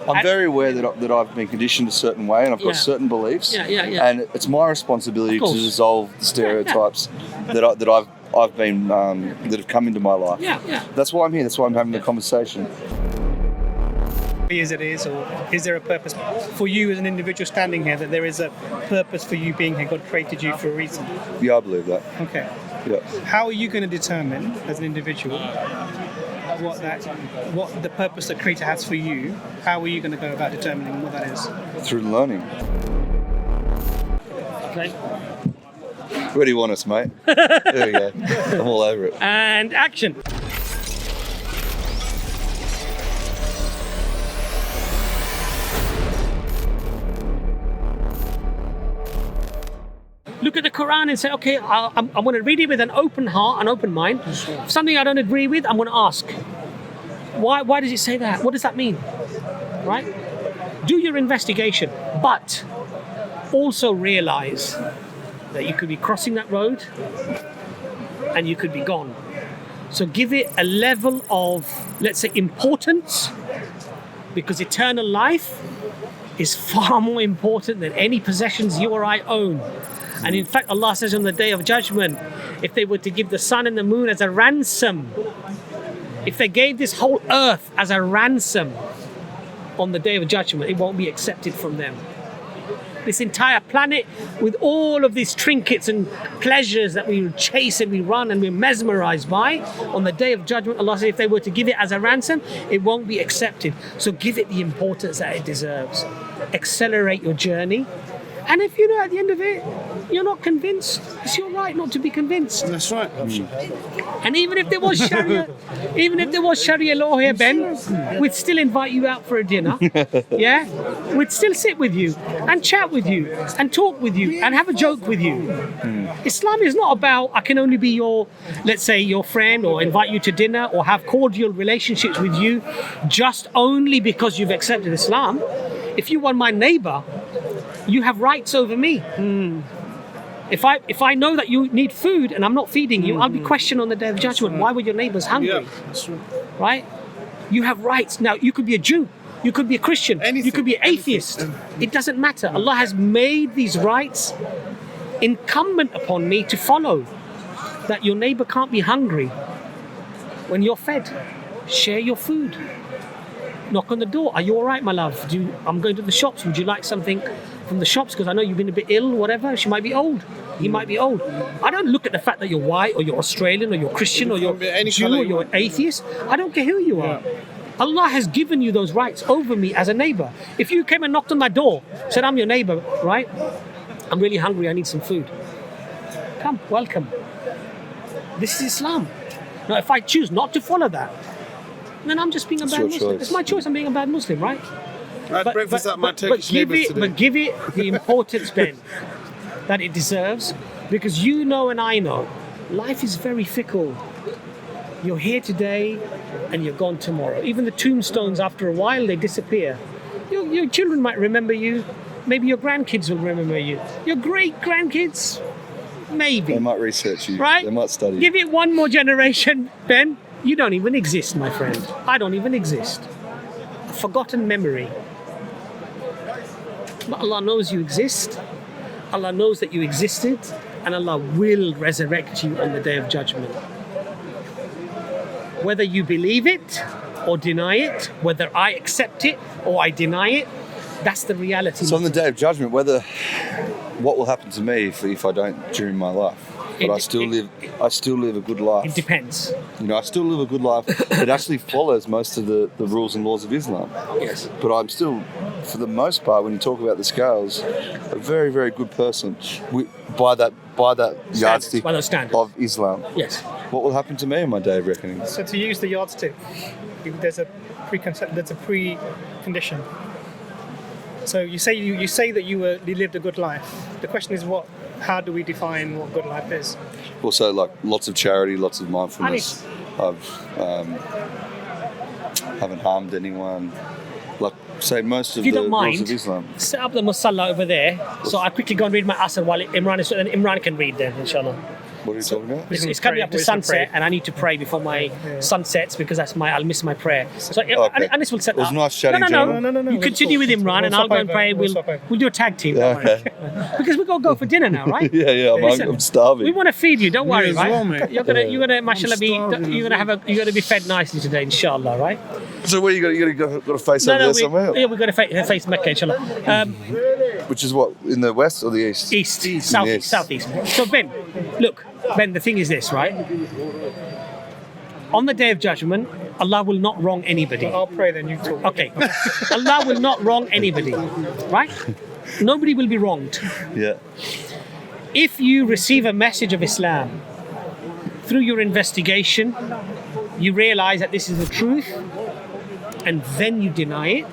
I'm very aware that I've been conditioned a certain way and I've got certain beliefs. And it's my responsibility to dissolve the stereotypes that I've been that have come into my life. That's why I'm here. That's why I'm having the conversation. As it is, or is there a purpose for you as an individual standing here, that there is a purpose for you being here? God created you for a reason. Yeah, I believe that. Okay. Yeah. How are you going to determine as an individual what the purpose the Creator has for you? How are you going to go about determining what that is? Through learning. Okay. Where do you want us, mate? There we go. I'm all over it. And action. Look at the Quran and say, okay, I'm going to read it with an open heart, an open mind. If something I don't agree with, I'm going to ask. Why does it say that? What does that mean? Right? Do your investigation, but also realize that you could be crossing that road and you could be gone. So give it a level of, let's say, importance, because eternal life is far more important than any possessions you or I own. And in fact, Allah says on the Day of Judgment, if they were to give the sun and the moon as a ransom, if they gave this whole earth as a ransom on the Day of Judgment, it won't be accepted from them. This entire planet, with all of these trinkets and pleasures that we chase and we run and we're mesmerized by, on the Day of Judgment, Allah says if they were to give it as a ransom, it won't be accepted. So give it the importance that it deserves. Accelerate your journey. And if you know at the end of it, you're not convinced, it's your right not to be convinced. That's right. And even if there was Sharia law here, Ben, we'd still invite you out for a dinner. Yeah? We'd still sit with you and chat with you and talk with you and have a joke with you. Islam is not about I can only be your, let's say, your friend or invite you to dinner or have cordial relationships with you just only because you've accepted Islam. If you want my neighbor, you have rights over me. If I know that you need food and I'm not feeding you, I'll be questioned on the Day of Judgment. Why were your neighbors hungry? Yeah, that's right. Right? You have rights. Now, you could be a Jew, you could be a Christian, you could be an atheist. It doesn't matter. Allah has made these rights incumbent upon me to follow. That your neighbor can't be hungry when you're fed. Share your food. Knock on the door. Are you all right, my love? I'm going to the shops. Would you like something from the shops? Because I know you've been a bit ill, whatever. She might be old. He might be old. I don't look at the fact that you're white or you're Australian or you're Christian or you're Jew or you're an atheist. I don't care who you are. Allah has given you those rights over me as a neighbor. If you came and knocked on my door, said, I'm your neighbor, right? I'm really hungry. I need some food. Come, welcome. This is Islam. Now, if I choose not to follow that, then I'm just being a bad Muslim. Choice. It's my choice. I'm being a bad Muslim, right? I had breakfast at my Turkish neighbours today. But give it the importance, Ben, that it deserves, because you know and I know, life is very fickle. You're here today and you're gone tomorrow. Even the tombstones, after a while, they disappear. Your children might remember you. Maybe your grandkids will remember you. Your great-grandkids, maybe. They might research you. Right? They might study you. Give it one more generation, Ben. You don't even exist, my friend. I don't even exist. A forgotten memory. But Allah knows you exist. Allah knows that you existed. And Allah will resurrect you on the Day of Judgment. Whether you believe it or deny it, whether I accept it or I deny it, that's the reality. So on the Day of Judgment, what will happen to me if I don't during my life? But I still live a good life. It depends. You know, I still live a good life. It actually follows most of the rules and laws of Islam. Yes. But I'm still, for the most part, when you talk about the scales, a very, very good person by that yardstick by those standards of Islam. Yes. What will happen to me on my Day of Reckoning? So to use the yardstick, there's a precondition. So you say that you lived a good life. The question is how do we define what good life is? Also, like lots of charity, lots of mindfulness. Haven't harmed anyone. Like, say, most of the rules of Islam. Set up the musalla over there. So I'll quickly go and read my asr while Imran can read then, inshallah. What are you talking about? It's coming up to sunset, and I need to pray before my sun sets because I'll miss my prayer. So Anis will set It was up. nice chatting, No. gentlemen. You continue with Imran, and I'll go and pray. We'll do a tag team. Don't worry. Because we're gonna go for dinner now, right? Yeah. I'm starving. We want to feed you. Don't worry, as right? well, mate. You're gonna, mashallah, you're gonna be fed nicely today, inshallah, right? So where you got a face over there somewhere? Yeah, we've got to face Mecca, inshallah. Which is what, in the west or the east? East, southeast. So Ben, look, the thing is this, right? On the Day of Judgment, Allah will not wrong anybody. I'll pray then, you talk. Okay. Allah will not wrong anybody, right? Nobody will be wronged. Yeah. If you receive a message of Islam through your investigation, you realize that this is the truth, and then you deny it,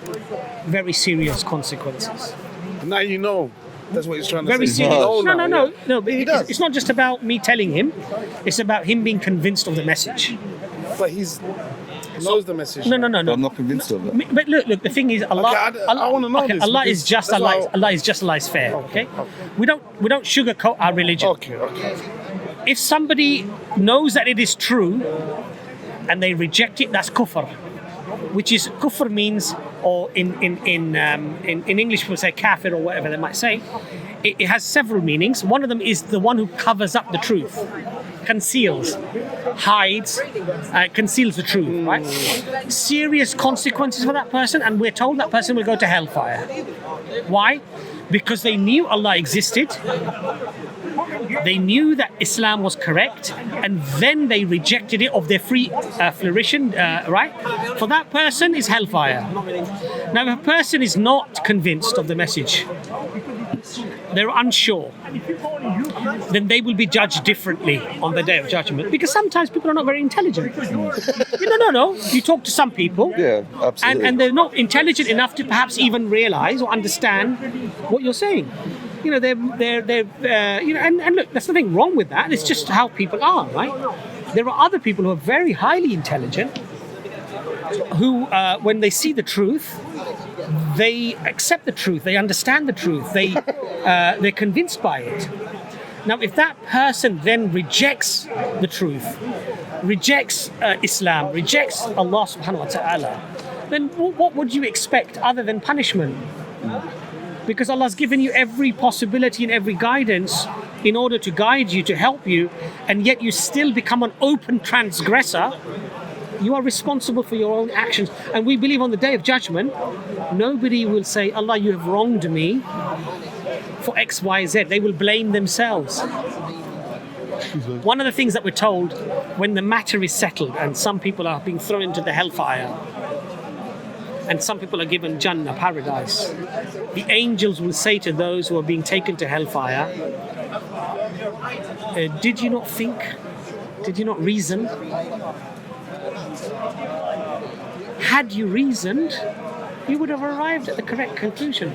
very serious consequences. Now you know. That's what he's trying to Very say. serious. No. No. It's not just about me telling him. It's about him being convinced of the message. But he's knows the message. No. I'm not convinced of it. But look. The thing is, Allah. Okay, I want to know this. Allah is just. Allah is just. Allah is fair. Okay. We don't sugarcoat our religion. Okay. If somebody knows that it is true, and they reject it, that's kufr. Which is kufr means, or in English people say kafir or whatever they might say. It has several meanings. One of them is the one who covers up the truth, conceals, hides, conceals the truth. Right? Serious consequences for that person, and we're told that person will go to hellfire. Why? Because they knew Allah existed. They knew that Islam was correct, and then they rejected it of their free flourishing, right? For that person is hellfire. Now, if a person is not convinced of the message, they're unsure, then they will be judged differently on the Day of Judgment, because sometimes people are not very intelligent. No. You talk to some people, Yeah, absolutely. and they're not intelligent enough to perhaps even realize or understand what you're saying. They're and look, there's nothing wrong with that. It's just how people are, right? There are other people who are very highly intelligent who, when they see the truth, they accept the truth, they understand the truth, they're convinced by it. Now, if that person then rejects the truth, rejects Islam, rejects Allah subhanahu wa ta'ala, then what would you expect other than punishment? Because Allah's given you every possibility and every guidance in order to guide you, to help you, and yet you still become an open transgressor. You are responsible for your own actions. And we believe on the Day of Judgment, nobody will say, Allah, you have wronged me for X, Y, Z. They will blame themselves. One of the things that we're told when the matter is settled and some people are being thrown into the hellfire, and some people are given Jannah, paradise, the angels will say to those who are being taken to hellfire, did you not think? Did you not reason? Had you reasoned, you would have arrived at the correct conclusion.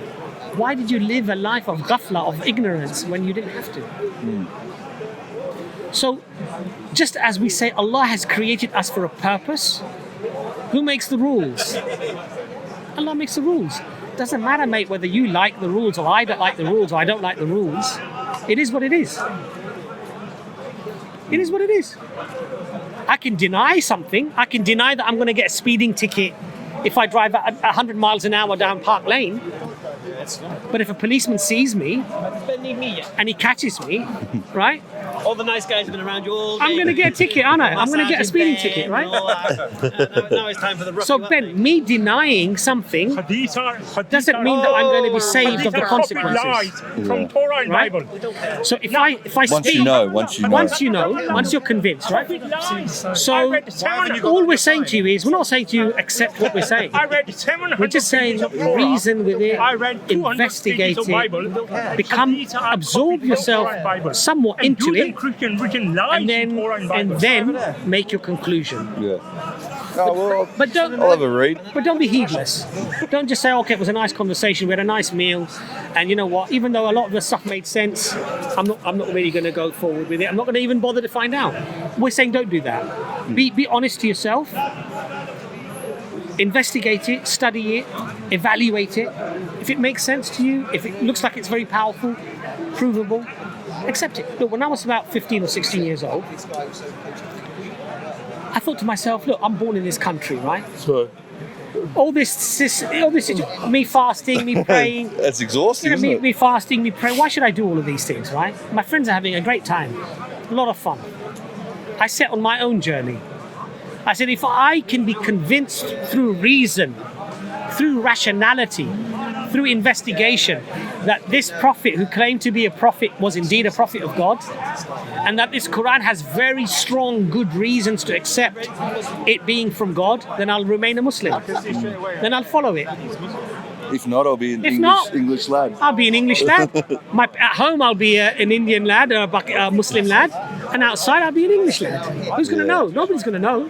Why did you live a life of ghafla, of ignorance, when you didn't have to? So, just as we say Allah has created us for a purpose, who makes the rules? Allah makes the rules. Doesn't matter, mate, whether you like the rules or I don't like the rules or I don't like the rules. It is what it is. It is what it is. I can deny something. I can deny that I'm going to get a speeding ticket if I drive at 100 miles an hour down Park Lane. But if a policeman sees me and he catches me, right? All the nice guys have been around you all day. I'm going to get a ticket, aren't I? I'm going to get a speeding ticket, right? Now it's time for the So Ben, me denying something doesn't mean that I'm going to be saved of the consequences. From Torah and Right? Bible. So if I Once speak, you know. once you're convinced, right? So all we're saying to you is, we're not saying to you accept what we're saying. I read 700 We're just saying pages of Torah. reason with it, I read 200 investigate pages of it, Bible. become, Hadith are absorb copies of yourself Torah and Bible. somewhat And into Jews it, and Christians written lies and in Torah and then Bible. make your conclusion. Yeah. Oh, well, But don't. I'll have a read. But don't be heedless. Don't just say, okay, it was a nice conversation, we had a nice meal, and you know what, even though a lot of the stuff made sense, I'm not really going to go forward with it. I'm not going to even bother to find out. We're saying don't do that. Be honest to yourself. Investigate it, study it, evaluate it. If it makes sense to you, if it looks like it's very powerful, provable, Accept it. Look, when I was about 15 or 16 years old, I thought to myself, look, I'm born in this country, right? So All this, me fasting, me praying. that's exhausting, isn't it? Me fasting, me praying. Why should I do all of these things, right? My friends are having a great time, a lot of fun. I set on my own journey. I said, if I can be convinced through reason, through rationality, through investigation, that this prophet who claimed to be a prophet was indeed a prophet of God, and that this Quran has very strong, good reasons to accept it being from God, then I'll remain a Muslim. Then I'll follow it. If not, I'll be an English lad. I'll be an English lad. At home, I'll be an Indian lad, a Muslim lad, and outside, I'll be an English lad. Who's going to know? Nobody's going to know.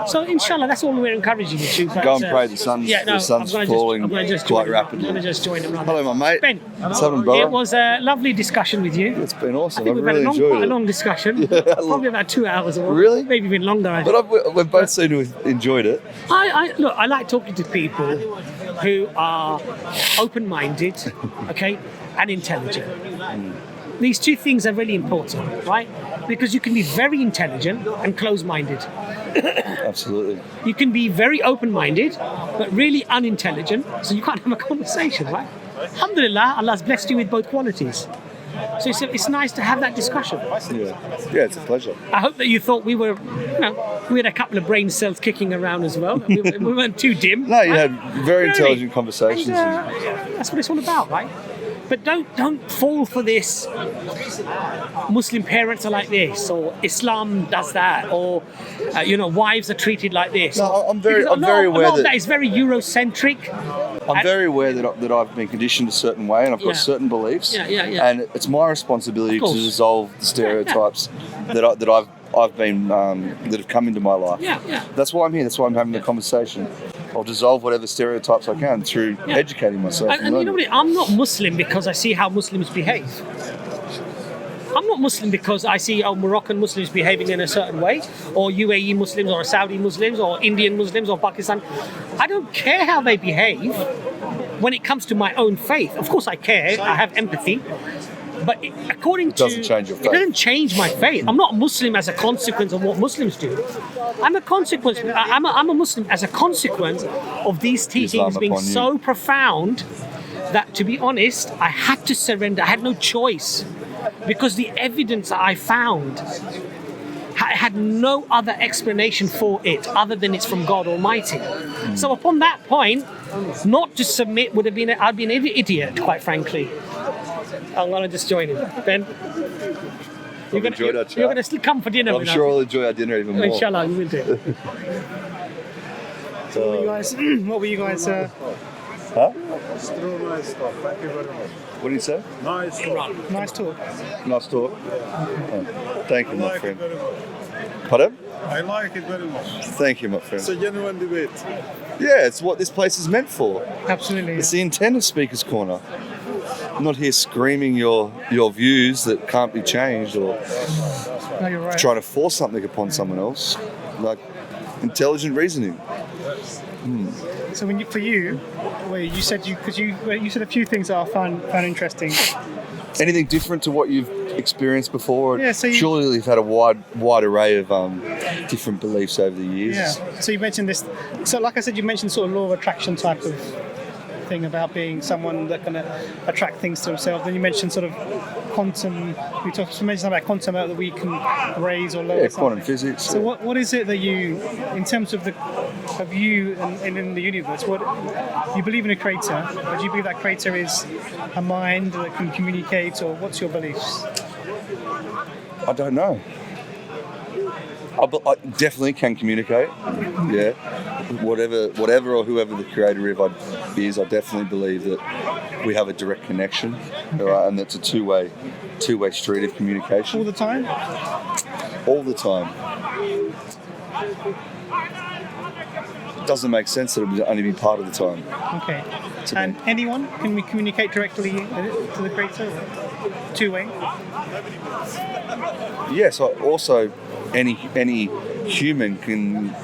So, inshallah, that's all we're encouraging you to. Go and pray. The sun's falling quite rapidly. I'm going to just join him. Hello, my mate. Ben, what's happening, brother? it was a lovely discussion with you. It's been awesome. I think we've really had enjoyed quite it. a long discussion. Yeah, Probably about 2 hours or Really? maybe even longer. But we've both seemed to have enjoyed it. Look, I like talking to people who are open-minded, okay, and intelligent. These two things are really important, right? Because you can be very intelligent and close-minded. Absolutely. You can be very open-minded, but really unintelligent, so you can't have a conversation, right? Alhamdulillah, Allah has blessed you with both qualities. So it's nice to have that discussion. Yeah, it's a pleasure. I hope that you thought we were, we had a couple of brain cells kicking around as well. We weren't too dim. No, you right? had very intelligent conversations. And, that's what it's all about, right? But don't fall for this. Muslim parents are like this, or Islam does that, or wives are treated like this. No, I'm very aware a lot of that that is very Eurocentric. I'm very aware that I've been conditioned a certain way, and I've got certain beliefs. Yeah. And it's my responsibility to dissolve the stereotypes that I've been that have come into my life. Yeah. That's why I'm here. That's why I'm having the conversation. I'll dissolve whatever stereotypes I can through educating myself. And you know what? I'm not Muslim because I see how Muslims behave. I'm not Muslim because I see Moroccan Muslims behaving in a certain way, or UAE Muslims, or Saudi Muslims, or Indian Muslims, or Pakistan. I don't care how they behave when it comes to my own faith. Of course I care, I have empathy. But according to... It doesn't change your faith. It doesn't change my faith. I'm not Muslim as a consequence of what Muslims do. I'm a Muslim as a consequence of these teachings being so profound that, to be honest, I had to surrender. I had no choice. Because the evidence that I found had no other explanation for it other than it's from God Almighty. So upon that point, not to submit would have been... I'd be an idiot, quite frankly. I'm going to just join him. Ben? You're going to still come for dinner with us. I'm sure I'll enjoy our dinner even more. Inshallah, you will do. What were you guys? Huh? What did you say? Nice talk. Nice talk. Oh, thank you, my friend. Pardon? I like it very much. Thank you, my friend. It's a genuine debate. Yeah, it's what this place is meant for. Absolutely. It's the intent of Speaker's Corner. I'm not here screaming your views that can't be changed or No, you're right. trying to force something upon someone else. Like intelligent reasoning. So for you, you said a few things that I found interesting. Anything different to what you've experienced before? Yeah, so surely you've had a wide array of different beliefs over the years. Yeah. So you mentioned this. So like I said, you mentioned sort of law of attraction type of thing about being someone that can attract things to themselves. Then you mentioned sort of quantum. You mentioned something about quantum that we can raise or lower. Yeah, quantum physics. So what is it that you, in terms of you and in the universe, what you believe in a creator? But do you believe that creator is a mind that can communicate, or what's your beliefs? I don't know. I definitely can communicate. Yeah, whatever or whoever the creator is, I definitely believe that we have a direct connection, right? And that's a two-way street of communication. All the time. All the time. It doesn't make sense that it would only be part of the time. Okay. And anyone, can we communicate directly to the creator? Two-way. Yes. Also, any human can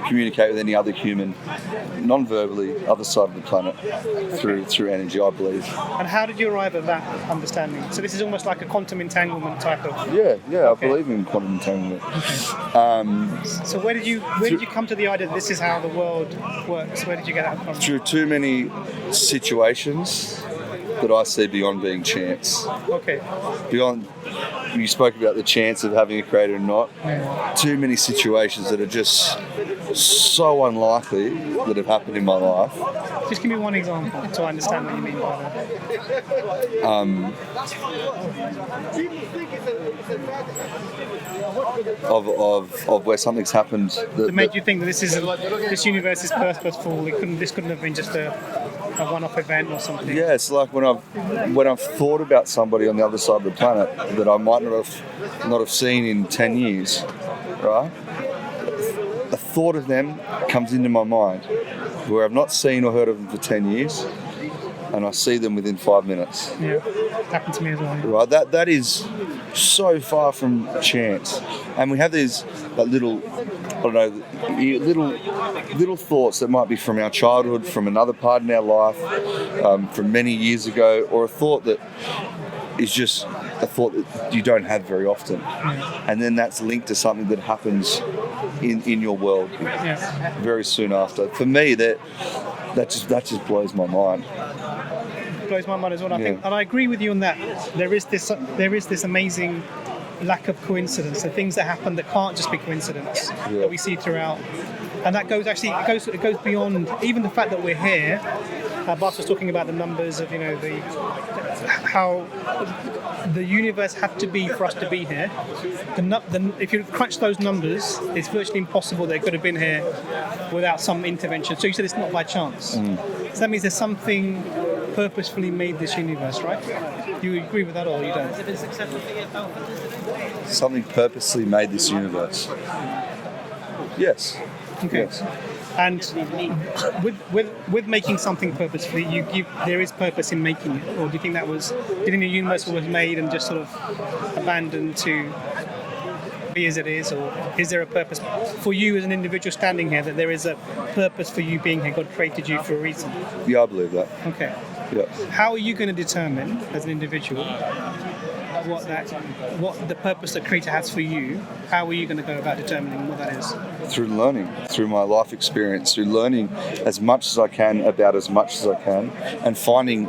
communicate with any other human, non-verbally, other side of the planet, through energy, I believe. And how did you arrive at that understanding? So this is almost like a quantum entanglement type of... Yeah, Okay. I believe in quantum entanglement. So where did you come to the idea that this is how the world works? Where did you get that from? Through too many situations that I see beyond being chance. Okay. Beyond, you spoke about the chance of having a creator or not. Too many situations that are just so unlikely that have happened in my life. Just give me one example so I understand what you mean by that. Of where something's happened That made you think that this universe is purposeful. This couldn't have been just a one-off event or something. yeah, it's like when I've thought about somebody on the other side of the planet that I might not have seen in 10 years, right? The thought of them comes into my mind where I've not seen or heard of them for 10 years, and I see them within 5 minutes. Yeah, happened to me as well. Right, that is so far from chance, and we have these little thoughts that might be from our childhood, from another part in our life, from many years ago, or a thought that is just a thought that you don't have very often, and then that's linked to something that happens in your world very soon after. For me, that just blows my mind. Blows my mind as well. I think, and I agree with you on that. There is this amazing lack of coincidence. The things that happen that can't just be coincidence that we see throughout, and that goes beyond even the fact that we're here. Bas was talking about the numbers of how the universe had to be for us to be here. If you crunch those numbers, it's virtually impossible they could have been here without some intervention. So you said it's not by chance. So that means there's something purposefully made this universe, right? Do you agree with that or you don't? Something purposely made this universe. Yes. Okay. Yes. And with making something purposefully, there is purpose in making it, or do you think the universe was made and just sort of abandoned to be as it is, or is there a purpose for you as an individual standing here, that there is a purpose for you being here? God created you for a reason. Yeah, I believe that. Okay. Yeah. How are you going to determine as an individual what the purpose that Creator has for you? How are you going to go about determining what that is? Through learning, through my life experience, through learning as much as I can about as much as I can, and finding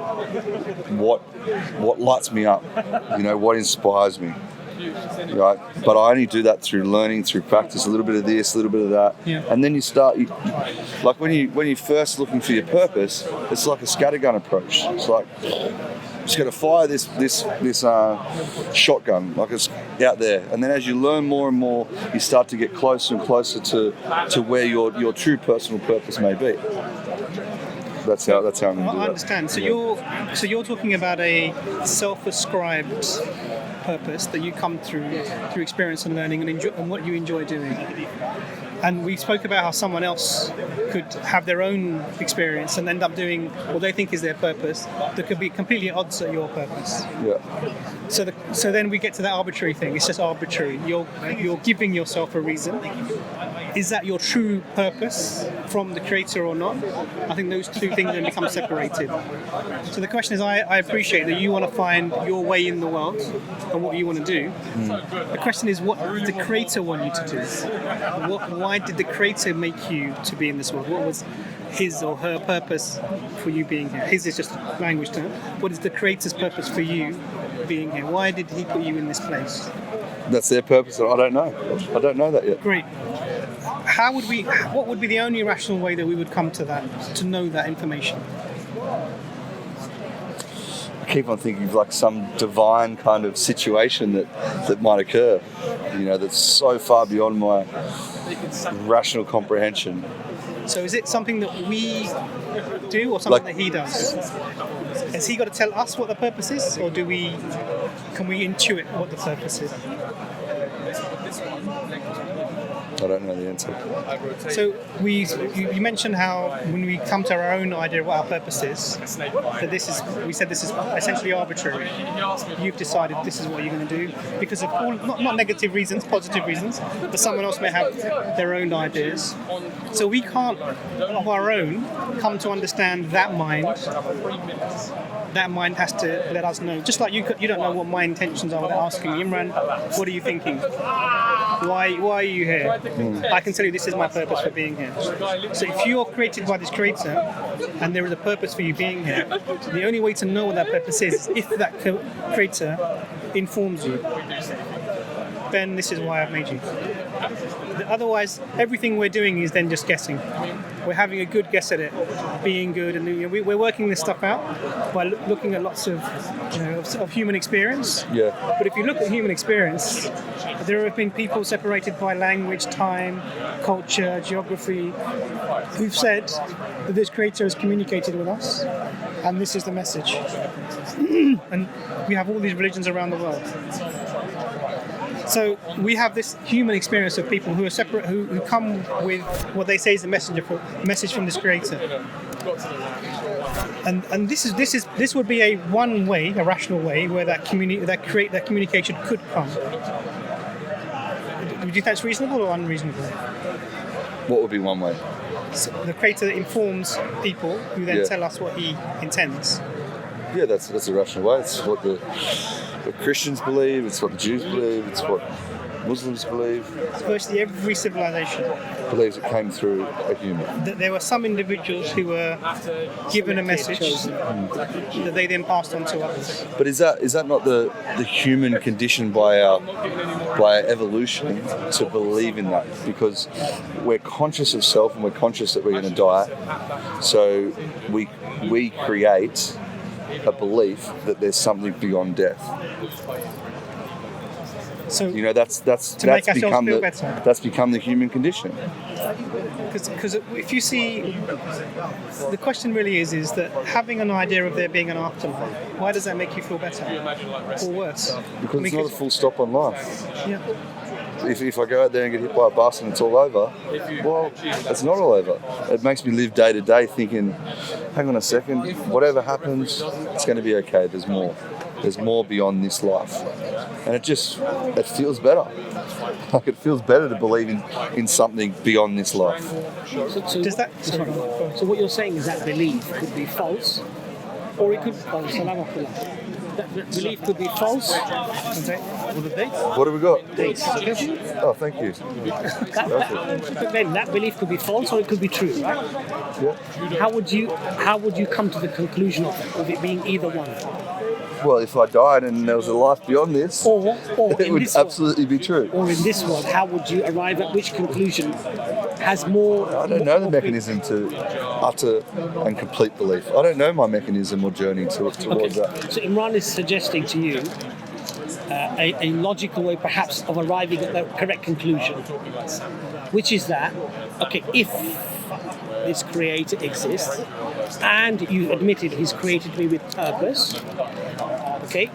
what lights me up, what inspires me. Right, but I only do that through learning, through practice, a little bit of this, a little bit of that, and then you start. Like when you're first looking for your purpose, it's like a scattergun approach. It's like just going to fire this shotgun, like it's out there, and then as you learn more and more, you start to get closer and closer to where your true personal purpose may be. That's how I'm going to do that. I understand. So you're talking about a self-ascribed purpose that you come through experience and learning and what you enjoy doing. And we spoke about how someone else could have their own experience and end up doing what they think is their purpose that could be completely odds at your purpose. Yeah. So then we get to that arbitrary thing. It's just arbitrary. You're giving yourself a reason. Is that your true purpose from the Creator or not? I think those two things then become separated. So the question is, I appreciate that you want to find your way in the world and what you want to do. The question is, what did the Creator want you to do? Why did the Creator make you to be in this world? What was his or her purpose for you being here? His is just a language term. What is the Creator's purpose for you being here? Why did he put you in this place? That's their purpose. I don't know. I don't know that yet. Great. What would be the only rational way that we would come to that, to know that information? I keep on thinking of like some divine kind of situation that might occur, that's so far beyond my rational comprehension. So is it something that we do or something that he does? Has he got to tell us what the purpose is, or can we intuit what the purpose is? I don't know the answer. So you mentioned how when we come to our own idea of what our purpose is, that we said this is essentially arbitrary. You've decided this is what you're going to do because of all, not negative reasons, positive reasons, but someone else may have their own ideas. So we can't, of our own, come to understand that mind. That mind has to let us know. Just like you don't know what my intentions are without asking me, Imran, what are you thinking? Why are you here? I can tell you this is my purpose for being here. So if you're created by this creator and there is a purpose for you being here, the only way to know what that purpose is if that creator informs you. Ben, this is why I've made you. Otherwise, everything we're doing is then just guessing. We're having a good guess at it, being good, and we're working this stuff out by looking at lots of human experience. Yeah. But if you look at human experience, there have been people separated by language, time, culture, geography, who've said that this creator has communicated with us, and this is the message. And we have all these religions around the world. So we have this human experience of people who are separate, who come with what they say is a message from this creator. And this would be a rational way where that communication could come. Do you think that's reasonable or unreasonable? What would be one way? So the creator informs people who then tell us what he intends. Yeah, that's a rational way. It's what the Christians believe, it's what the Jews believe, it's what Muslims believe. Virtually every civilization believes it came through a human. There were some individuals who were given a message that they then passed on to others. But is that not the human condition by our evolution to believe in that? Because we're conscious of self and we're conscious that we're going to die. So we create a belief that there's something beyond death. So that's become the human condition. Because if you see, the question really is that having an idea of there being an afterlife, why does that make you feel better or worse? Because it's not a full stop on life. Yeah. If I go out there and get hit by a bus and it's all over, well, it's not all over. It makes me live day to day thinking, hang on a second, whatever happens, it's going to be okay. There's more. There's more beyond this life. And it feels better. Like it feels better to believe in something beyond this life. So what you're saying is that belief could be false, or it could that belief could be false. What have we got? Oh, thank you. That belief could be false, or it could be true, right? Yeah. How would you come to the conclusion of it being either one? Well, if I died and there was a life beyond this, or it would absolutely be true. Or in this world, how would you arrive at which conclusion has more... I don't know the mechanism to utter and complete belief. I don't know my mechanism or journey towards that. So Imran is suggesting to you a logical way perhaps of arriving at the correct conclusion, which is that, okay, if this creator exists and you admitted he's created me with purpose, okay,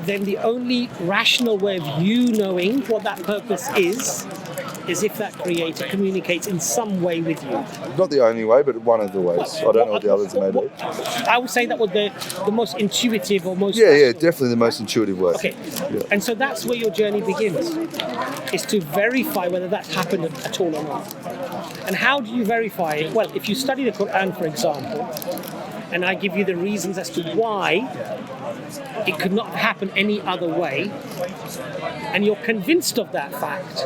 then the only rational way of you knowing what that purpose is if that creator communicates in some way with you. Not the only way, but one of the ways. I don't know what the others may be. I would say that was the most intuitive or most... Yeah, definitely the most intuitive way. Okay, yeah. And so that's where your journey begins, is to verify whether that's happened at all or not. And how do you verify it? Well, if you study the Quran, for example, and I give you the reasons as to why it could not happen any other way, and you're convinced of that fact,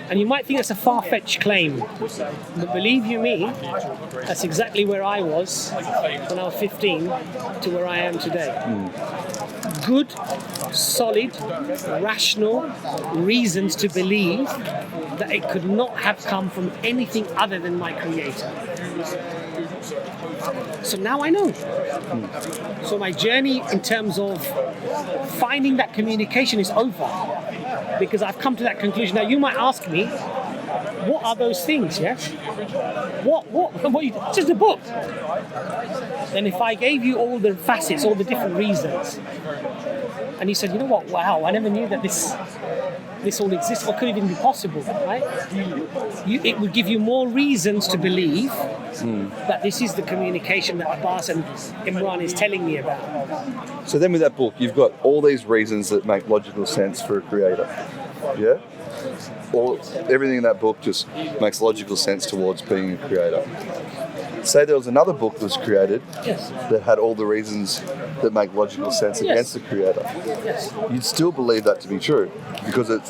and you might think that's a far-fetched claim, but believe you me, that's exactly where I was when I was 15 to where I am today. Good, solid, rational reasons to believe that it could not have come from anything other than my creator. So now I know. So my journey in terms of finding that communication is over, because I've come to that conclusion. Now you might ask me, what are those things? Yes. What? Just a book. Then if I gave you all the facets, all the different reasons, and you said, you know what? Wow, I never knew that this this all exists or could even be possible, right? It would give you more reasons to believe that this is the communication that Abbas and Imran is telling me about. So then with that book, you've got all these reasons that make logical sense for a creator. Yeah? Everything in that book just makes logical sense towards being a creator. Say there was another book that was created that had all the reasons that make logical sense against the creator. You'd still believe that to be true because it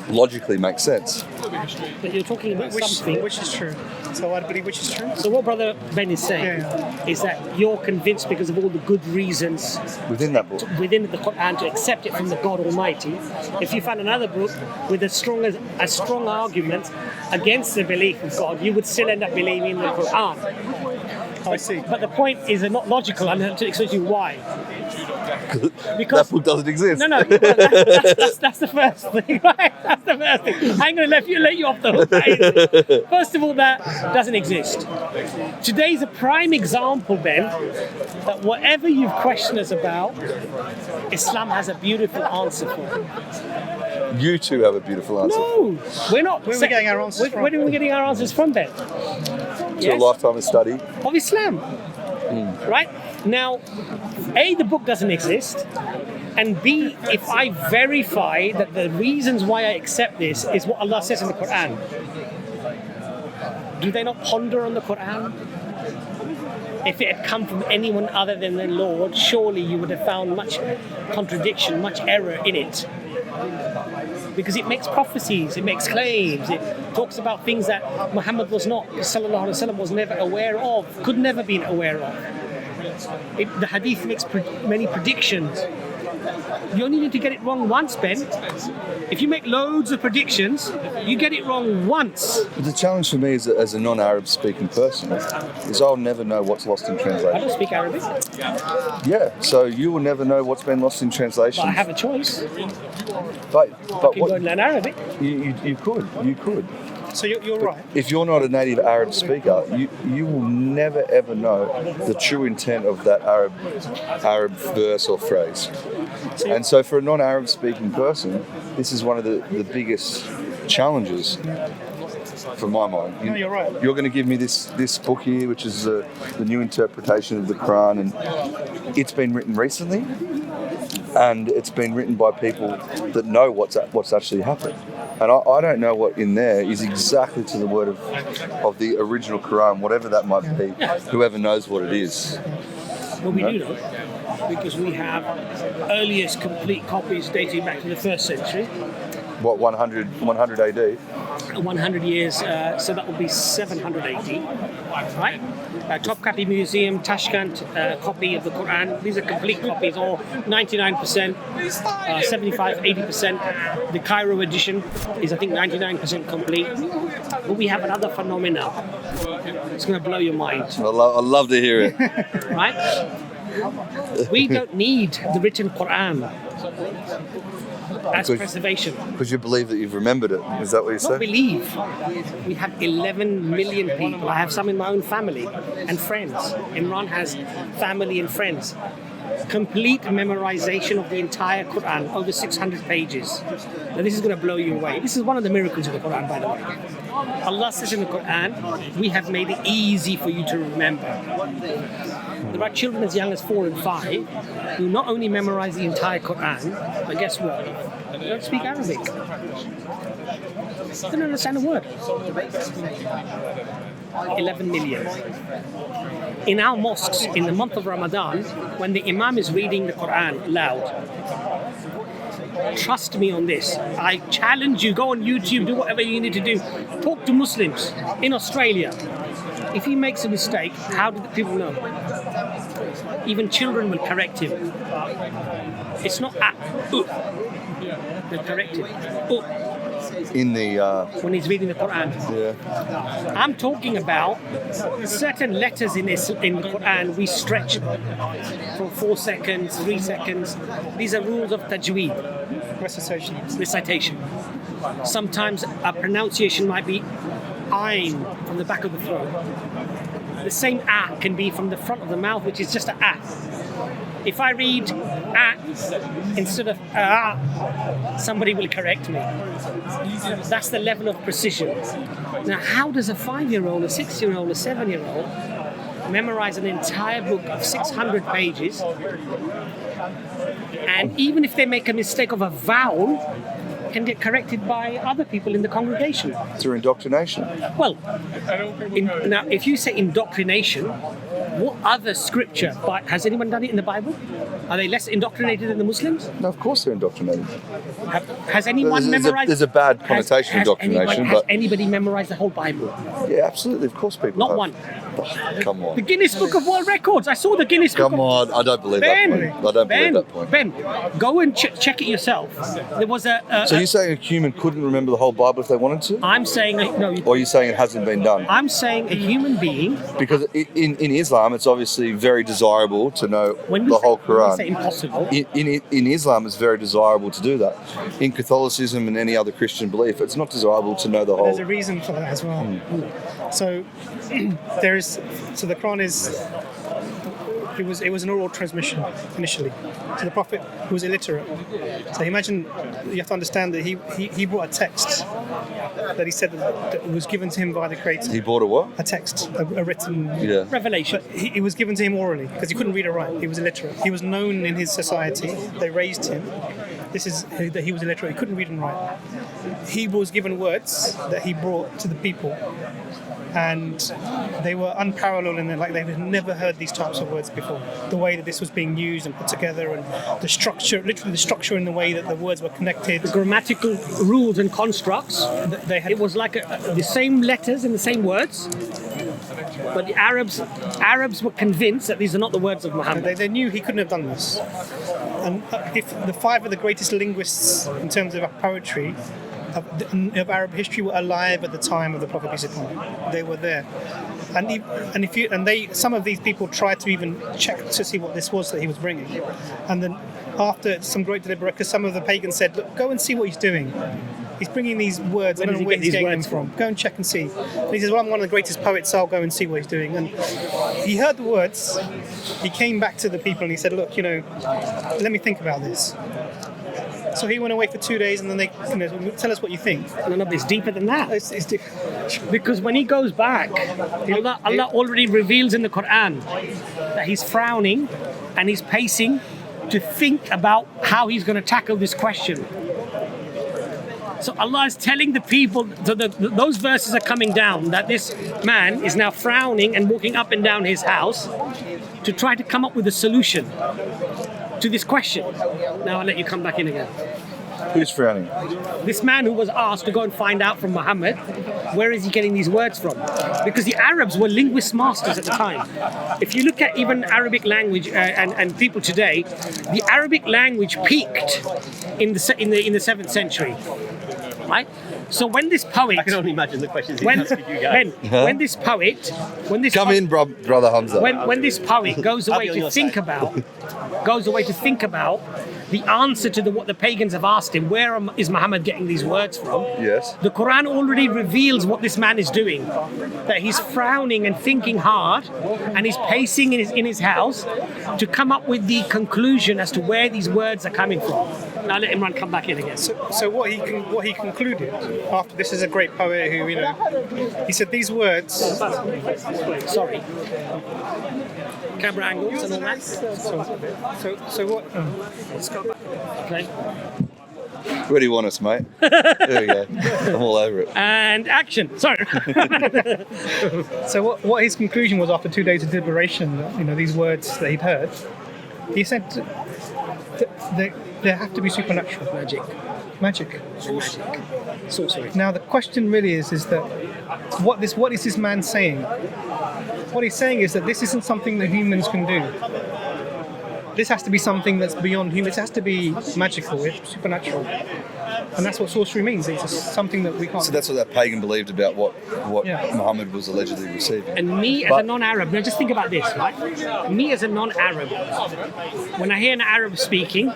logically makes sense. But you're talking about something which is true. So I believe which is true. So what Brother Ben is saying is that you're convinced because of all the good reasons within that book, within the Quran, to accept it from the God Almighty. If you found another book with a strong argument against the belief of God, you would still end up believing in the Quran. I see. But the point is not logical, and I'll explain to you why. Because that book doesn't exist. No, that's the first thing, right? That's the first thing. I'm going to let you off the hook. First of all, that doesn't exist. Today's a prime example, Ben, that whatever you question us about, Islam has a beautiful answer for. You two have a beautiful answer. No, we're not. Where are we getting our answers from? Where are we getting our answers from, Ben? To a lifetime of study. Of Islam. Right? Now, A, the book doesn't exist, and B, if I verify that the reasons why I accept this is what Allah says in the Quran, do they not ponder on the Quran? If it had come from anyone other than the Lord, surely you would have found much contradiction, much error in it. Because it makes prophecies, it makes claims, it talks about things that Muhammad was not, sallallahu alaihi wasallam, was never aware of, could never been aware of. The hadith makes many predictions. You only need to get it wrong once, Ben. If you make loads of predictions, you get it wrong once. But the challenge for me as a non-Arab speaking person is I'll never know what's lost in translation. I don't speak Arabic. Yeah, so you will never know what's been lost in translation. But I have a choice. But I can go and learn Arabic. You could. So you're right. If you're not a native Arab speaker, you will never ever know the true intent of that Arab verse or phrase. And so for a non-Arab speaking person, this is one of the biggest challenges from my mind. No, you're right. You're going to give me this book here, which is the new interpretation of the Quran, and it's been written recently, and it's been written by people that know what's actually happened. And I don't know what in there is exactly to the word of the original Quran, whatever that might be. Whoever knows what it is. Well, we do know, because we have earliest complete copies dating back to the 1st century. What, 100 AD? 100 years, so that would be 700 AD, right? Topkapi Museum, Tashkent, copy of the Quran. These are complete copies, all 99%, 75, 80%. The Cairo edition is, I think, 99% complete. But we have another phenomenon. It's going to blow your mind. I'd love to hear it. Right? We don't need the written Quran as preservation. Because you believe that you've remembered it. Is that what you're saying? Not believe. We have 11 million people. I have some in my own family and friends. Imran has family and friends. Complete memorization of the entire Quran, over 600 pages. Now this is going to blow you away. This is one of the miracles of the Quran, by the way. Allah says in the Quran, we have made it easy for you to remember. There are children as young as 4 and 5 who not only memorize the entire Quran, but guess what? They don't speak Arabic. They don't understand a word. 11 million. In our mosques, in the month of Ramadan, when the Imam is reading the Quran loud, trust me on this. I challenge you, go on YouTube, do whatever you need to do. Talk to Muslims in Australia. If he makes a mistake, how do the people know? Even children will correct him. It's not they'll correct him. In the when he's reading the Quran. Yeah. I'm talking about certain letters in the Quran we stretch for 4 seconds, 3 seconds. These are rules of tajweed. Recitation. Sometimes a pronunciation might be ayn from the back of the throat. The same can be from the front of the mouth, which is just a If I read instead of somebody will correct me. That's the level of precision. Now, how does a 5-year-old, a 6-year-old, a 7-year-old memorize an entire book of 600 pages? And even if they make a mistake of a vowel, can get corrected by other people in the congregation. Through indoctrination. Well, now if you say indoctrination, what other scripture, has anyone done it in the Bible? Are they less indoctrinated than the Muslims? No, of course they're indoctrinated. Has anyone memorized? There's a bad connotation of indoctrination. Has anybody memorized the whole Bible? Yeah, absolutely. Of course people Not have. one. Oh, come on. The Guinness Book of World Records. I saw the Guinness Book. Come on. I don't believe that point. I don't believe that point. Ben, go and check it yourself. There was So you're saying a human couldn't remember the whole Bible if they wanted to? I'm saying no. Or are you saying it hasn't been done? I'm saying a human being. Because in Islam, it's obviously very desirable to know the whole Quran. When we say impossible. In Islam, it's very desirable to do that. In Catholicism and any other Christian belief, it's not desirable to know the whole. There's a reason for that as well. So the Quran it was an oral transmission initially. So the Prophet was illiterate. So imagine, you have to understand that he brought a text that he said that was given to him by the Creator. He brought a what? A text, a written revelation. But it was given to him orally because he couldn't read or write. He was illiterate. He was known in his society. They raised him. This is that he was illiterate. He couldn't read and write. He was given words that he brought to the people, and they were unparalleled in it. Like they had never heard these types of words before. The way that this was being used and put together, and the structure, literally the structure in the way that the words were connected. The grammatical rules and constructs. It was like the same letters in the same words. But the Arabs were convinced that these are not the words of Muhammad. They knew he couldn't have done this. And if the 5 of the greatest linguists in terms of poetry of Arab history were alive at the time of the Prophet peace upon him, they were there. Some of these people tried to even check to see what this was that he was bringing. And then after some great deliberation, because some of the pagans said, "Look, go and see what he's doing. He's bringing these words. I don't know where he's getting them from. Go and check and see." And he says, "Well, I'm one of the greatest poets, so I'll go and see what he's doing." And he heard the words. He came back to the people and he said, "Look, let me think about this." So he went away for 2 days, and then they, tell us what you think. No, it's deeper than that. It's because when he goes back, Allah already reveals in the Quran that he's frowning and he's pacing to think about how he's going to tackle this question. So Allah is telling the people, so those verses are coming down, that this man is now frowning and walking up and down his house to try to come up with a solution to this question. Now I'll let you come back in again. Who's frowning? This man who was asked to go and find out from Muhammad, where is he getting these words from? Because the Arabs were linguist masters at the time. If you look at even Arabic language and people today, the Arabic language peaked in the 7th century, right? So when this poet, I can only imagine the questions he asked you guys. When this poet, brother Hamza. When this poet goes away to think about the answer to what the pagans have asked him, where is Muhammad getting these words from? Yes. The Quran already reveals what this man is doing, that he's frowning and thinking hard, and he's pacing in his house to come up with the conclusion as to where these words are coming from. Now let Imran come back in again. So what he concluded after, this is a great poet who, he said these words. Sorry. Camera angles and all that. So what? Let's go back. Okay. Where do you want us, mate? There we go. I'm all over it. And action. Sorry. So what his conclusion was after 2 days of deliberation, these words that he'd heard, he said there have to be supernatural magic. Sorcery. Now the question really is that what is this man saying? What he's saying is that this isn't something that humans can do. This has to be something that's beyond human. It has to be magical, it's supernatural. And that's what sorcery means. It's just something that we can't. So that's what that pagan believed about what Muhammad was allegedly receiving. And me as a non-Arab, now just think about this, right? Me as a non-Arab, when I hear an Arab speaking,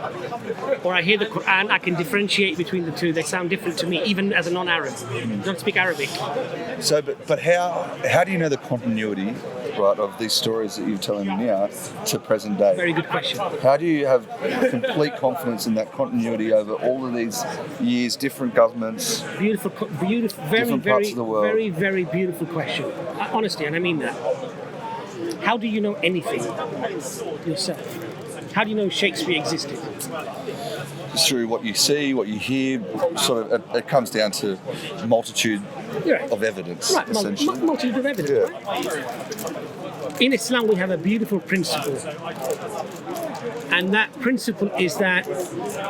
or I hear the Quran, I can differentiate between the two. They sound different to me, even as a non-Arab. I don't speak Arabic. So, but how do you know the continuity right, of these stories that you're telling me now to present day? Very good question. How do you have complete confidence in that continuity over all of these years, different governments, Beautiful, very, different very, parts of the world? very, very beautiful question. Honestly, and I mean that. How do you know anything yourself? How do you know Shakespeare existed? It's through what you see, what you hear. Sort of, it comes down to multitude of evidence, Right, essentially. multitude of evidence. Yeah. Right? In Islam, we have a beautiful principle. And that principle is that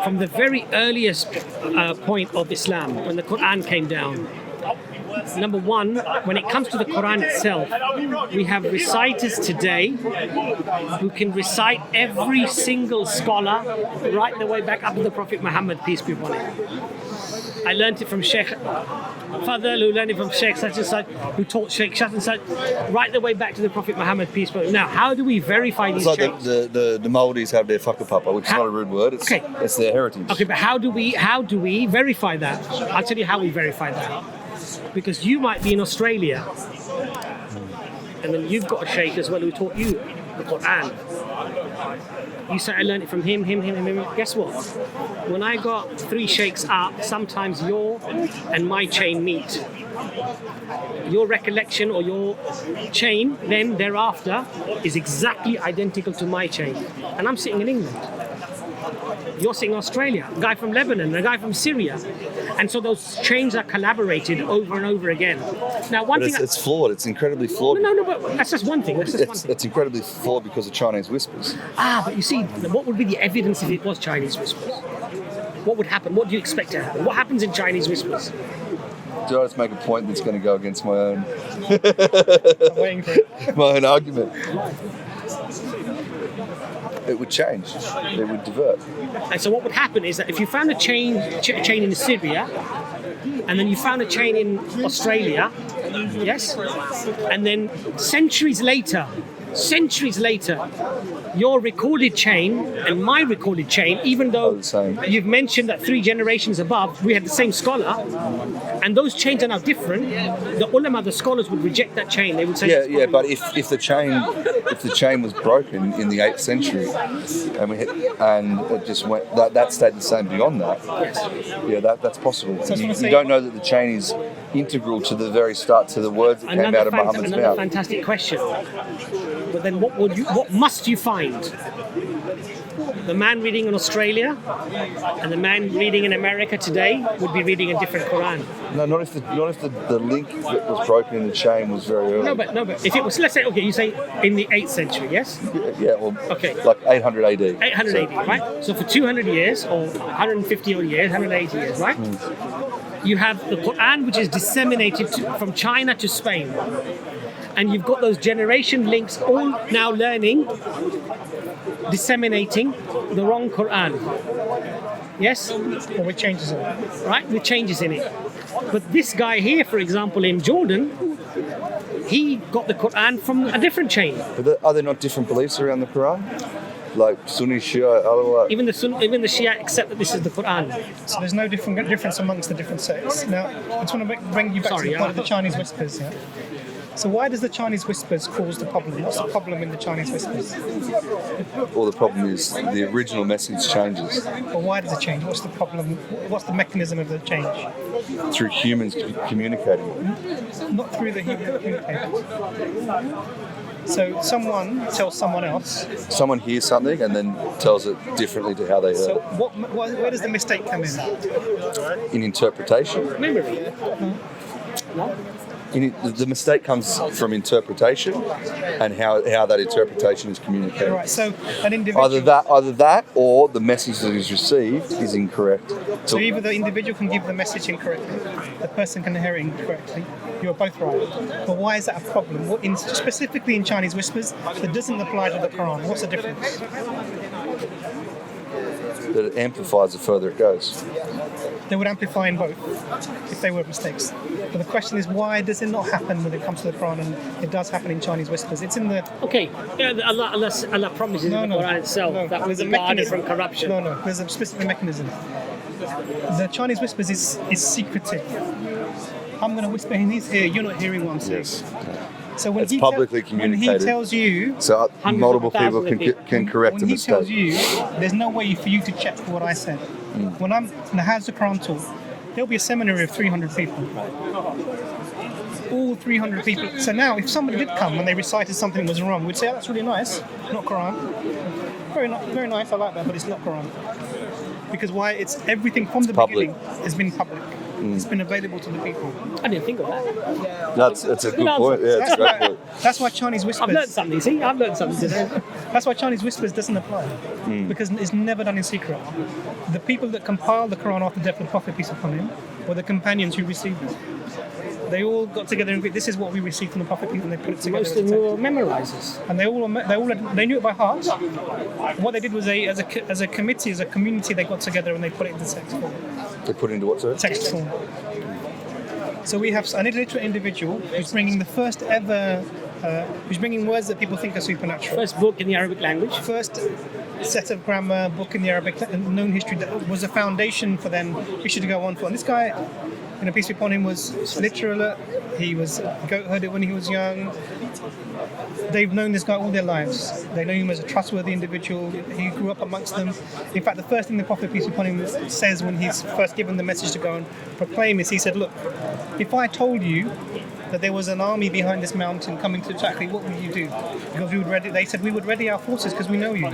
from the very earliest point of Islam, when the Quran came down, number one, when it comes to the Quran itself, we have reciters today who can recite every single scholar right the way back up to the Prophet Muhammad, peace be upon him. I learned it from Sheikh Fadl, who learned it from Sheikh such and such, who taught Sheikh such and such, right the way back to the Prophet Muhammad, peace be upon him. Now, how do we verify these It's like sheikhs? the Maldives have their whakapapa, which is not a rude word. It's their heritage. Okay, but how do we verify that? I'll tell you how we verify that. Because you might be in Australia, and then you've got a sheikh as well who taught you the Quran. You say, I learned it from him. Guess what? When I got 3 sheikhs up, sometimes your and my chain meet. Your recollection or your chain then thereafter is exactly identical to my chain. And I'm sitting in England. You're sitting in Australia, a guy from Lebanon, a guy from Syria. And so those chains are collaborated over and over again. Now, one But thing... it's flawed. It's incredibly flawed. No, but that's just one thing. It's incredibly flawed because of Chinese whispers. But you see, what would be the evidence if it was Chinese whispers? What would happen? What do you expect to happen? What happens in Chinese whispers? Do I just make a point that's going to go against my own I'm waiting for it. my own argument? It would change. It would divert. And so what would happen is that if you found a chain in Syria, and then you found a chain in Australia, yes, and then centuries later, your recorded chain and my recorded chain, even though you've mentioned that 3 generations above, we had the same scholar, and those chains are now different, the ulama, the scholars would reject that chain. They would say, yeah, but if the chain was broken in the 8th century, and it just went that stayed the same beyond that, that's possible. So you don't know that the chain is integral to the very start, to the words that came out of Muhammad's mouth. Another fantastic question. But then what must you find? The man reading in Australia and the man reading in America today would be reading a different Quran. No, not if the link that was broken in the chain was very early. No, but if it was, let's say, okay, you say in the 8th century, yes? Yeah, well, okay, like 800 AD. 800 AD, right? So for 200 years or 150 odd years, 180 years, right? You have the Quran, which is disseminated from China to Spain. And you've got those generation links all now learning, disseminating the wrong Quran. Yes? Or with changes in it. Right, with changes in it. But this guy here, for example, in Jordan, he got the Quran from a different chain. Are there not different beliefs around the Quran? Like Sunni, Shia, Alawite? Even the Shia accept that this is the Quran. So there's no difference amongst the different sects. Now, I just want to bring you back to the point of the Chinese whispers. Yeah? So why does the Chinese whispers cause the problem? What's the problem in the Chinese whispers? Well, the problem is the original message changes. But why does it change? What's the problem? What's the mechanism of the change? Through humans communicating. Not through the human communicators. So someone tells someone else. Someone hears something and then tells it differently to how they heard. So where does the mistake come in? In interpretation. Memory. No? The mistake comes from interpretation and how that interpretation is communicated. Right. So an individual. Either that, or the message that is received is incorrect. So either the individual can give the message incorrectly, the person can hear it incorrectly. You're both right. But why is that a problem? Specifically in Chinese whispers, that doesn't apply to the Quran. What's the difference? That it amplifies the further it goes. They would amplify in both if they were mistakes. But the question is, why does it not happen when it comes to the Quran? And it does happen in Chinese whispers. It's in the... Okay, Allah promises in the Quran itself that we'll be guarded from corruption. No, there's a specific mechanism. The Chinese whispers is secretive. I'm going to whisper in his ear, you're not hearing what I'm saying. Yes. So when it's publicly when communicated. he tells you, So Hundreds multiple of thousands people of people. can correct when a he mistake. tells you, there's no way for you to check what I said. When I'm how's the Quran taught? There'll be a seminary of 300 people. All 300 people. So now, if somebody did come and they recited something that was wrong, we'd say, "Oh, that's really nice, not Quran. Very nice. I like that, but it's not Quran." Because why? It's everything from the public. beginning has been public. It's been available to the people. I didn't think of that. That's a good point. Yeah, it's a great point. That's why Chinese I've whispers. learned something. See, I've learned something today. That's why Chinese whispers doesn't apply, because it's never done in secret. The people that compiled the Quran after the death of the Prophet, peace upon him, were the companions who received it. They all got together and agreed, this is what we received from the Prophet, and they put it together. Most of them were memorizers. And they knew it by heart. What they did was as a committee, as a community, they got together and they put it into text form. They put into what, sir? Text form. So we have an illiterate individual who's bringing the first ever, who's bringing words that people think are supernatural. First book in the Arabic language. First set of grammar book in the Arabic known history that was a foundation for them issue to go on for. And this guy, peace be upon him, was literate. He was goat-herded when he was young. They've known this guy all their lives. They know him as a trustworthy individual. He grew up amongst them. In fact, the first thing the Prophet, peace be upon him, says when he's first given the message to go and proclaim is, he said, "Look, if I told you that there was an army behind this mountain coming to attack me, what would you do?" Because they said, "We would ready our forces because we know you."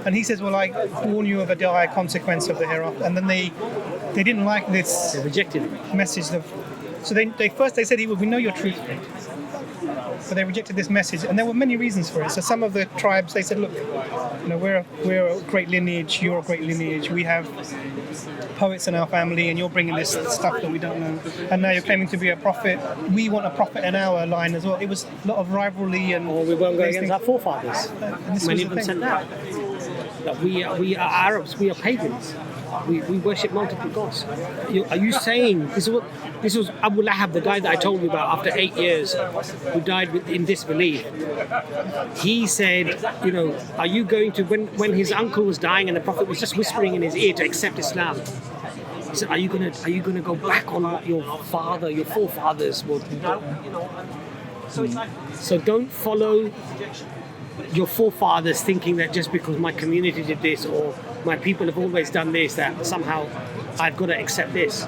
And he says, "Well, I warn you of a dire consequence of the hereafter." And then they didn't like this. They rejected it. Message. So they said, "We know you're truthful." But they rejected this message, and there were many reasons for it. So some of the tribes, they said, "Look, we're a great lineage. You're a great lineage. We have poets in our family, and you're bringing this stuff that we don't know. And now you're claiming to be a prophet. We want a prophet in our line as well." It was a lot of rivalry, and Or we won't go these against things. our forefathers. And this Many was of the them thing. said that we are Arabs, we are pagans. We worship multiple gods. Are you saying this was Abu Lahab, the guy that I told you about after 8 years, who died in disbelief? He said, are you going to, when his uncle was dying and the Prophet was just whispering in his ear to accept Islam, he said, are you gonna go back on what your forefathers would do? So don't follow your forefathers thinking that just because my community did this or my people have always done this, that somehow I've got to accept this.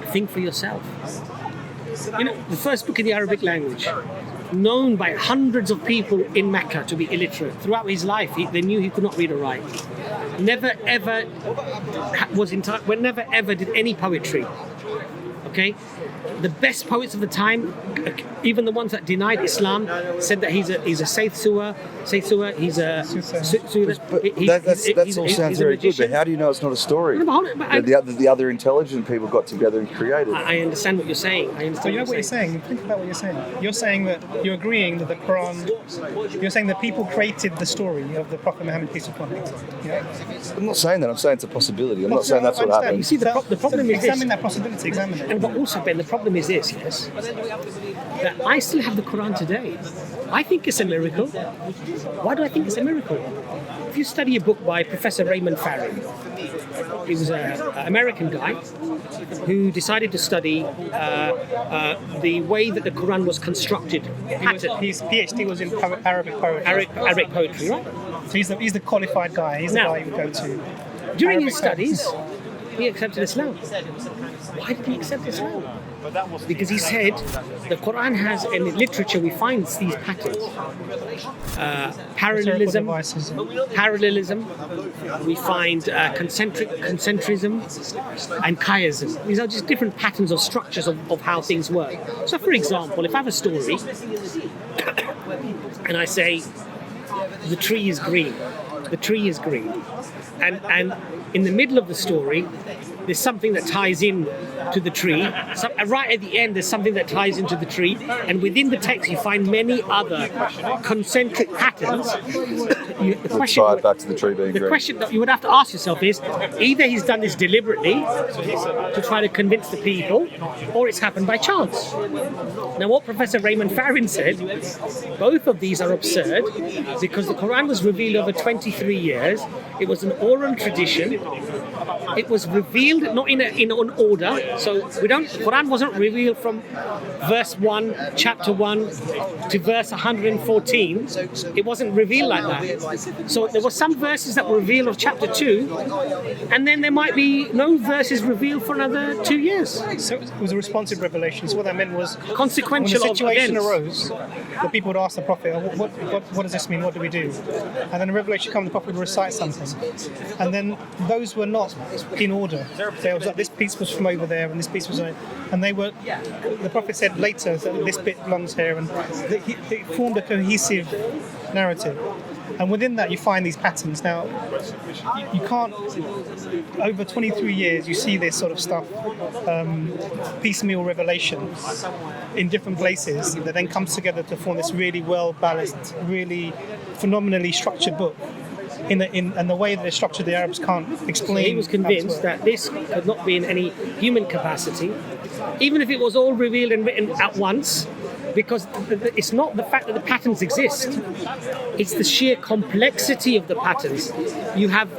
Think for yourself. The first book in the Arabic language, known by hundreds of people in Mecca to be illiterate. Throughout his life, they knew he could not read or write. Never ever did any poetry. Okay? The best poets of the time, even the ones that denied Islam, said that he's a Sayyid. He's a That all sounds very good, but how do you know it's not a story? The other intelligent people got together and created it. I understand what you're saying. So you know what you're saying? Think about what you're saying. You're saying that you're agreeing that the Quran, you're saying that people created the story of the Prophet Muhammad, peace upon him. I'm not saying that. I'm saying it's a possibility. I'm not saying that's what happened. You see, the problem is examine that possibility. Examine it. But also, Ben, the problem is this, yes, that I still have the Quran today. I think it's a miracle. Why do I think it's a miracle? If you study a book by Professor Raymond Farron, he was an American guy who decided to study the way that the Quran was constructed. His PhD was in Arabic poetry. Arabic poetry, right? So he's the qualified guy. He's the guy you go to. During his studies, he accepted Islam. Why did he accept Islam? Because he said the Quran has, in literature we find these patterns. Parallelism, we find concentrism and chiasm. These are just different patterns or structures of how things work. So for example, if I have a story and I say the tree is green, and in the middle of the story there's something that ties in to the tree. Right at the end, there's something that ties into the tree, and within the text, you find many other concentric patterns. The question that you would have to ask yourself is: either he's done this deliberately to try to convince the people, or it's happened by chance. Now, what Professor Raymond Farron said, both of these are absurd because the Quran was revealed over 23 years. It was an oral tradition. It was revealed revealed not in an order. So Quran wasn't revealed from verse 1, chapter 1 to verse 114. It wasn't revealed like that. So there were some verses that were revealed of chapter 2, and then there might be no verses revealed for another 2 years. So it was a responsive revelation. So what that meant was Consequential when the situation events. arose, the people would ask the Prophet, what does this mean? What do we do? And then the revelation comes, the Prophet would recite something. And then those were not in order. There was like, this piece was from over there and this piece was over, and they were, the Prophet said later that this bit belongs here, and it formed a cohesive narrative. And within that you find these patterns. Now, you can't, over 23 years you see this sort of stuff, piecemeal revelations in different places that then comes together to form this really well-balanced, really phenomenally structured book. And the way that it's structured, the Arabs can't explain. So he was convinced that this could not be in any human capacity, even if it was all revealed and written at once, because it's not the fact that the patterns exist, it's the sheer complexity of the patterns. You have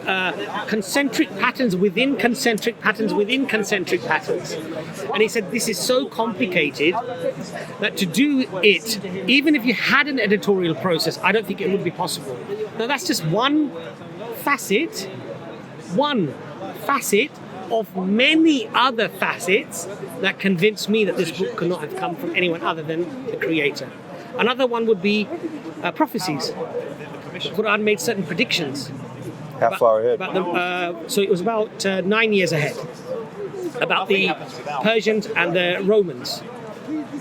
concentric patterns within concentric patterns within concentric patterns. And he said this is so complicated that to do it, even if you had an editorial process, I don't think it would be possible. Now that's just one facet of many other facets that convince me that this book could not have come from anyone other than the creator. Another one would be prophecies. The Quran made certain predictions. How far ahead? So it was about 9 years ahead, about the Persians and the Romans.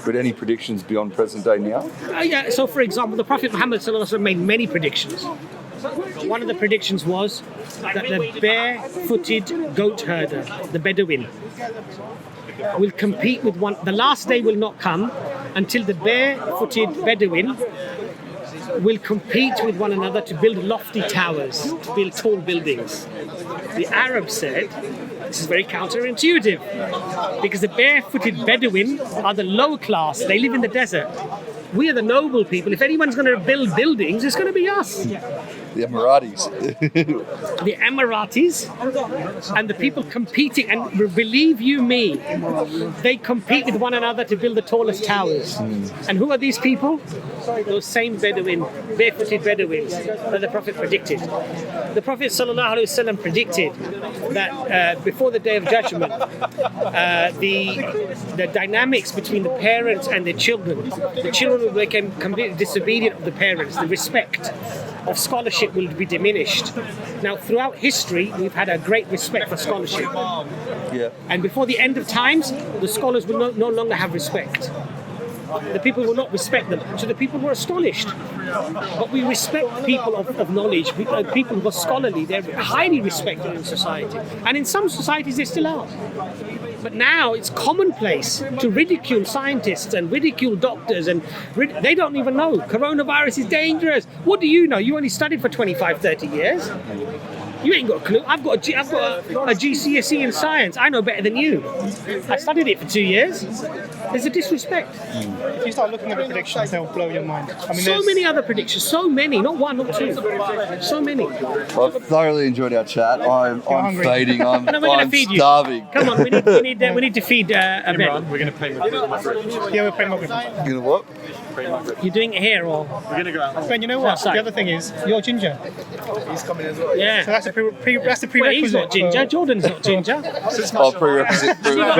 But any predictions beyond present day now? Yeah, so for example, the Prophet Muhammad ﷺ made many predictions. One of the predictions was that the bare-footed goat herder, the Bedouin, will compete with one. The last day will not come until the bare-footed Bedouin will compete with one another to build lofty towers, to build tall buildings. The Arabs said, this is very counterintuitive, because the bare-footed Bedouin are the lower class, they live in the desert. We are the noble people. If anyone's going to build buildings, it's going to be us. The Emiratis. The Emiratis and the people competing, and believe you me, they compete with one another to build the tallest towers. And who are these people? Those same Bedouin, barefooted Bedouins that the Prophet predicted. The Prophet ﷺ predicted that before the Day of Judgment, the dynamics between the parents and the children will become completely disobedient of the parents. The respect of scholarship will be diminished. Now, throughout history, we've had a great respect for scholarship. Yeah. And before the end of times, the scholars will no longer have respect. The people will not respect them. So the people were astonished. But we respect people of knowledge, people who are scholarly. They're highly respected in society. And in some societies, they still are. But now it's commonplace to ridicule scientists and ridicule doctors, and they don't even know. Coronavirus is dangerous. What do you know? You only studied for 25, 30 years. You ain't got a clue. I've got a GCSE in science. I know better than you. I studied it for 2 years. There's a disrespect. If you start looking at the predictions, they'll blow your mind. I mean, so many other predictions. So many. Not one, not two. So many. Well, I've thoroughly enjoyed our chat. I'm fading. I'm starving. Come on, we need to feed a bit. We're going to play Maghrib. Yeah, we're playing Maghrib. You know what? You're doing it here, or We're going to go out. Ben, you know what? Outside. The other thing is, you're ginger. He's coming as well. yeah. So that's a prerequisite. Well, he's not ginger. Jordan's not ginger. Oh, prerequisite for You got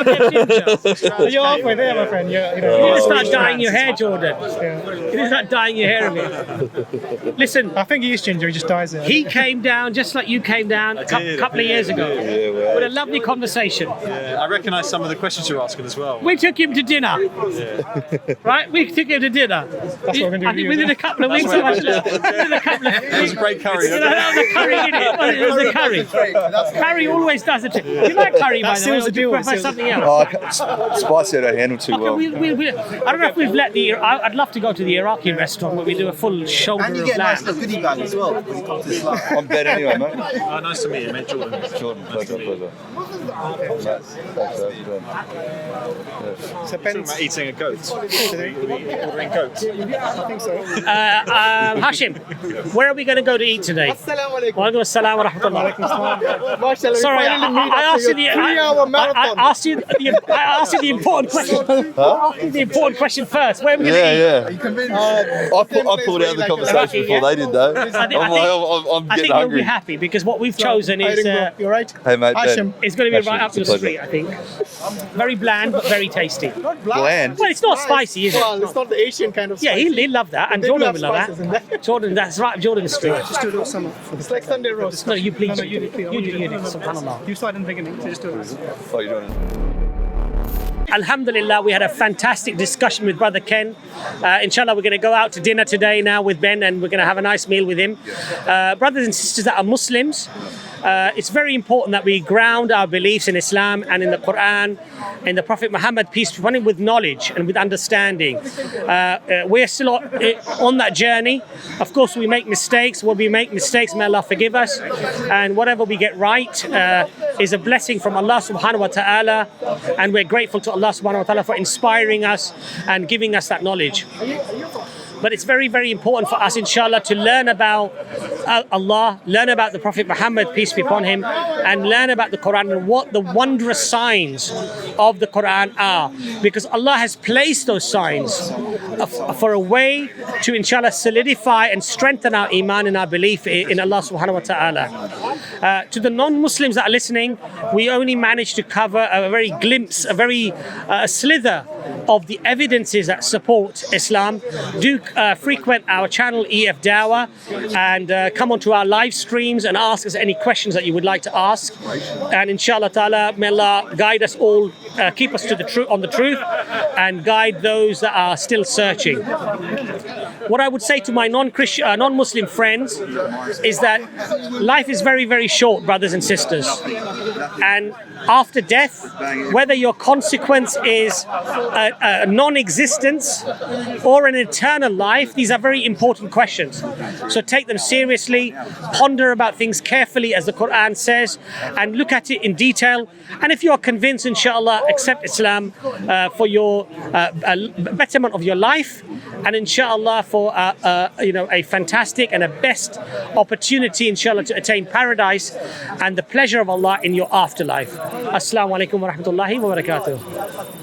to get ginger. You're halfway there, my friend. You need to start dyeing your hair, Jordan. You need to start dyeing your hair a bit. Listen, I think he is ginger. He just dyes it. he came down just like you came down a couple of years ago. With a lovely conversation. I recognise some of the questions you're asking as well. We took him to dinner. Right? We took him to dinner. That's what we're going to do. I think within a couple of weeks, It was a great curry. that was a curry, didn't it? It was a curry. Curry always does it. Do you like curry, by the way? Or do you prefer something else? Spicy I don't handle too well. I don't know if we've let I'd love to go to the Iraqi restaurant where we do a full shoulder And you of get a nice lamb. little goodie bag as well when you come to Islam. I'm Ben anyway, mate. Nice to meet you, mate. Jordan. Jordan, pleasure. So Talking about eating a goat. Ordering goats. I think so. Hashim, where are we going to go to eat today? Assalamu alaikum. Wa alaikum assalam wa rahmatullah. Mashallah, we Sorry, finally meet I after asked you your the 3-hour marathon. I asked you the important question. I asked you the important question first. Where are we going to eat? Yeah. Are you convinced? I pulled out the conversation before they did, though. I I'm think getting you'll be hungry. happy because what we've chosen is You're right. Hey, mate, Hashim. Ben. it's going to be Hashim, right up it's a your pleasure. street, I think. Very bland but very tasty. Bland. Well, it's not spicy, is it? Well, it's not the Asian kind of Yeah, spice. he'll love that, and They do Jordan have will love spices in that. there. Jordan, that's right, Jordan Street. Just do a little sum up for It's the like Sunday roast. No, you please. No, you do. You do. Subhanallah. You started in the beginning, so just do it. Oh, you're doing it. Alhamdulillah, we had a fantastic discussion with Brother Ken. Inshallah, we're going to go out to dinner today now with Ben, and we're going to have a nice meal with him. Brothers and sisters that are Muslims, it's very important that we ground our beliefs in Islam and in the Quran, in the Prophet Muhammad, peace be upon him, with knowledge and with understanding. We're still on that journey. Of course, we make mistakes. When we make mistakes, may Allah forgive us. And whatever we get right is a blessing from Allah subhanahu wa ta'ala. And we're grateful to Allah subhanahu wa ta'ala for inspiring us and giving us that knowledge. But it's very, very important for us, inshallah, to learn about Allah, learn about the Prophet Muhammad, peace be upon him, and learn about the Quran and what the wondrous signs of the Quran are. Because Allah has placed those signs for a way to, inshallah, solidify and strengthen our iman and our belief in Allah subhanahu wa ta'ala. To the non-Muslims that are listening, we only managed to cover a very glimpse, a slither of the evidences that support Islam. Do frequent our channel EFDawah and come onto our live streams and ask us any questions that you would like to ask. And inshallah ta'ala, may Allah guide us all, keep us to the on the truth, and guide those that are still searching. What I would say to my non-Muslim friends is that life is very, very short, brothers and sisters. And after death, whether your consequence is a non-existence or an eternal life, these are very important questions. So take them seriously, ponder about things carefully as the Quran says, and look at it in detail. And if you are convinced, inshallah, accept Islam for your betterment of your life, and inshallah for a fantastic and a best opportunity, inshallah, to attain paradise and the pleasure of Allah in your afterlife. Assalamu alaikum wa rahmatullahi wa barakatuh.